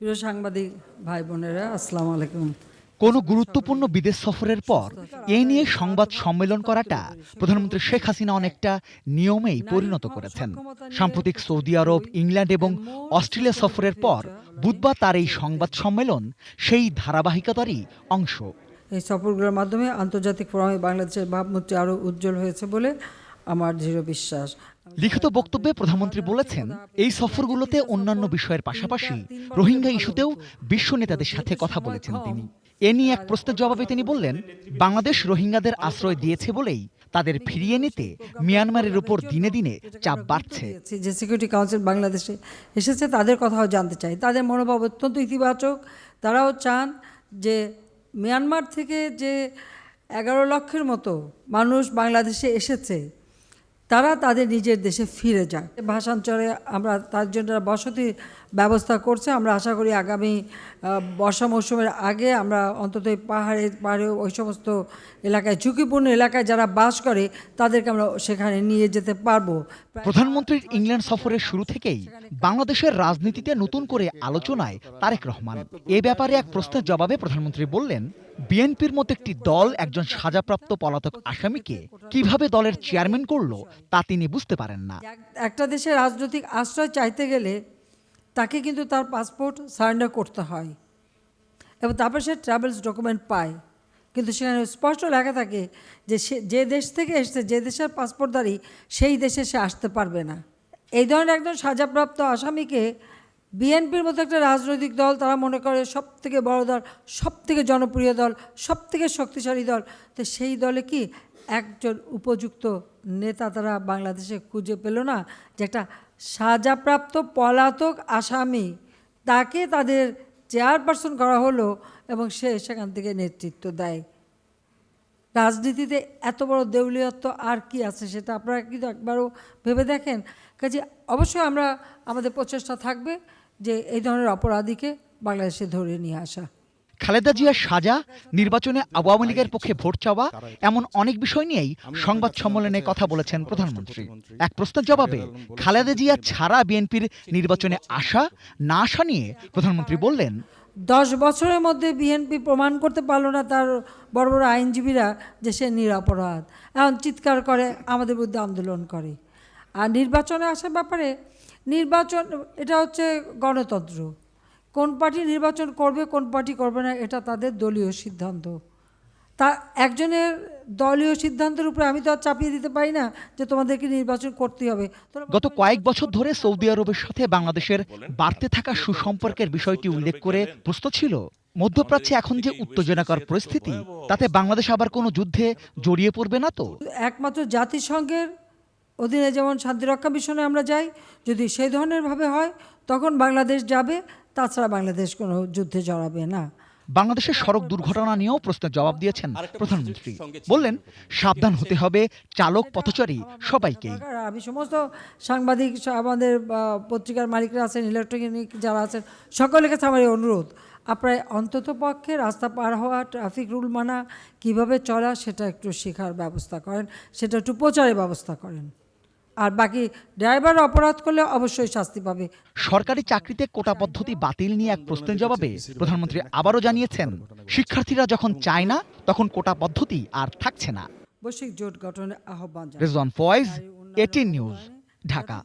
প্রিয় সাংবাদিক ভাই বোনেরা, আসসালামু আলাইকুম। কোনো গুরুত্বপূর্ণ বিদেশ সফরের পর এ নিয়ে সংবাদ সম্মেলন করাটা প্রধানমন্ত্রী শেখ হাসিনা অনেকটা নিয়মেই পরিণত করেছেন। সাম্প্রতিক সৌদি আরব, ইংল্যান্ড এবং অস্ট্রেলিয়া সফরের পর বুধবার তার এই সংবাদ সম্মেলন সেই ধারাবাহিকতারই অংশ। এই সফরগুলোর মাধ্যমে আন্তর্জাতিক ফোরামে বাংলাদেশের ভাবমূর্তি আরও উজ্জ্বল হয়েছে বলে আমার দৃঢ় বিশ্বাস। লিখিত বক্তব্যে প্রধানমন্ত্রী বলেছেন, এই সফরগুলোতে অন্যান্য বিষয়ের পাশাপাশি রোহিঙ্গা ইস্যুতেও বিশ্ব নেতাদের সাথে কথা বলেছেন তিনি। এ নিয়ে এক প্রশ্নের জবাবে তিনি বললেন, বাংলাদেশ রোহিঙ্গাদের আশ্রয় দিয়েছে বলেই তাদের ফিরিয়ে নিতে মিয়ানমারের উপর দিনে দিনে চাপ বাড়ছে। যে সিকিউরিটি কাউন্সিল বাংলাদেশে এসেছে তাদের কথাও জানতে চাই। তাদের মনোভাব অত্যন্ত ইতিবাচক। তারাও চান যে মিয়ানমার থেকে যে 11 লক্ষের মতো মানুষ বাংলাদেশে এসেছে তারা তাদের নিজের দেশে ফিরে যায়। ভাষাঞ্চলে আমরা তার জন্য বসতি ব্যবস্থা করছে। আমরা আশা করি আগামী বর্ষা মৌসুমের আগে আমরা অন্তত পাহাড়ে ওই সমস্ত এলাকায়, ঝুঁকিপূর্ণ এলাকায় যারা বাস করে তাদেরকে আমরা সেখানে নিয়ে যেতে পারবো। প্রধানমন্ত্রীর ইংল্যান্ড সফরের শুরু থেকেই বাংলাদেশের রাজনীতিতে নতুন করে আলোচনায় তারেক রহমান। এ ব্যাপারে এক প্রশ্নের জবাবে প্রধানমন্ত্রী বললেন, বিএনপির মতো একটি দল একজন সাজাপ্রাপ্ত পলাতক আসামিকে কিভাবে দলের চেয়ারম্যান করলো তা তিনি বুঝতে পারেন না। একটা দেশে রাজনৈতিক আশ্রয় চাইতে গেলে তাকে কিন্তু তার পাসপোর্ট সারেন্ডার করতে হয় এবং তারপর সে ট্রাভেলস ডকুমেন্ট পায়, কিন্তু সেখানে স্পষ্ট লেখা থাকে যে সে যে দেশ থেকে এসেছে, যে দেশের পাসপোর্টধারী, সেই দেশে সে আসতে পারবে না। এই ধরনের একজন সাজাপ্রাপ্ত আসামিকে বিএনপির মতো একটা রাজনৈতিক দল তারা মনে করে সবথেকে বড় দল, সবথেকে জনপ্রিয় দল, সবথেকে শক্তিশালী দল, তো সেই দলে কি একজন উপযুক্ত নেতা তারা বাংলাদেশে খুঁজে পেল না? যে একটা সাজাপ্রাপ্ত পলাতক আসামি, তাকে তাদের চেয়ারপারসন করা হলো এবং সে সেখান থেকে নেতৃত্ব দেয়। রাজনীতিতে এত বড় দেউলিয়ত্ব আর কি আছে সেটা আপনারা কিন্তু একবারও ভেবে দেখেন। কাজে অবশ্যই আমাদের প্রচেষ্টা থাকবে যে এই ধরনের অপরাধীকে বাংলাদেশে ধরে নিয়ে আসা। খালেদা জিয়ার সাজা, নির্বাচনে আওয়ামী লীগের পক্ষে ভোট চাওয়া, এমন অনেক বিষয় নিয়েই সংবাদ সম্মেলনে কথা বলেছেন প্রধানমন্ত্রী। এক প্রশ্নের জবাবে খালেদা জিয়া ছাড়া বিএনপির নির্বাচনে আসা না আসা নিয়ে প্রধানমন্ত্রী বললেন, 10 বছরের মধ্যে বিএনপি প্রমাণ করতে পারলো না তার বড় বড় আইনজীবীরা যে সে নিরপরাধ। এখন চিৎকার করে, আমাদের বিরুদ্ধে আন্দোলন করে। আর নির্বাচনে আসার ব্যাপারে, নির্বাচন এটা হচ্ছে গণতন্ত্র। কোন পার্টি নির্বাচন করবে, কোন পার্টি করবে না, এটা তাদের দলীয় সিদ্ধান্ত। তা একজনের দলীয় সিদ্ধান্তের উপরে আমি তো আর চাপিয়ে দিতে পারি না যে তোমাদেরকে নির্বাচন করতে হবে। গত কয়েক বছর ধরে সৌদি আরবের সাথে বাংলাদেশের বাড়তে থাকা সুসম্পর্কের বিষয়টি উল্লেখ করে প্রশ্ন ছিল, মধ্যপ্রাচ্যে এখন যে উত্তেজনাকর পরিস্থিতি, তাতে বাংলাদেশ আবার কোনো যুদ্ধে জড়িয়ে পড়বে না তো? একমাত্র জাতিসংঘের অধীনে যেমন শান্তিরক্ষা মিশনে আমরা যাই, যদি সেই ধরনের ভাবে হয় তখন বাংলাদেশ যাবে, তাছাড়া বাংলাদেশ কোনো যুদ্ধে জড়াবে না। বাংলাদেশের সড়ক দুর্ঘটনা নিয়েও প্রশ্নের জবাব দিয়েছেন প্রধানমন্ত্রী। বললেন, সাবধান হতে হবে চালক, পথচারী সবাইকেই। আমি সমস্ত সাংবাদিক, আমাদের পত্রিকার মালিকরা আছেন, ইলেকট্রনিক যারা আছেন, সকলের কাছে আমার এই অনুরোধ, আপনারা অন্তত পক্ষে রাস্তা পার হওয়া, ট্রাফিক রুল মানা, কিভাবে চলা, সেটা একটু শেখার ব্যবস্থা করেন, সেটা একটু প্রচারের ব্যবস্থা করেন। আর বাকি ড্রাইভার অপরাধ করলে অবশ্যই শাস্তি পাবে। সরকারি চাকরিতে কোটা পদ্ধতি বাতিল নিয়ে এক প্রশ্নের জবাবে প্রধানমন্ত্রী আবারও জানিয়েছেন, শিক্ষার্থীরা যখন চায় না তখন কোটা পদ্ধতি আর থাকছে না। বৈশ্বিক জোট গঠনের আহ্বান। রেজওয়ান ফয়েজ, 18 নিউজ, ঢাকা।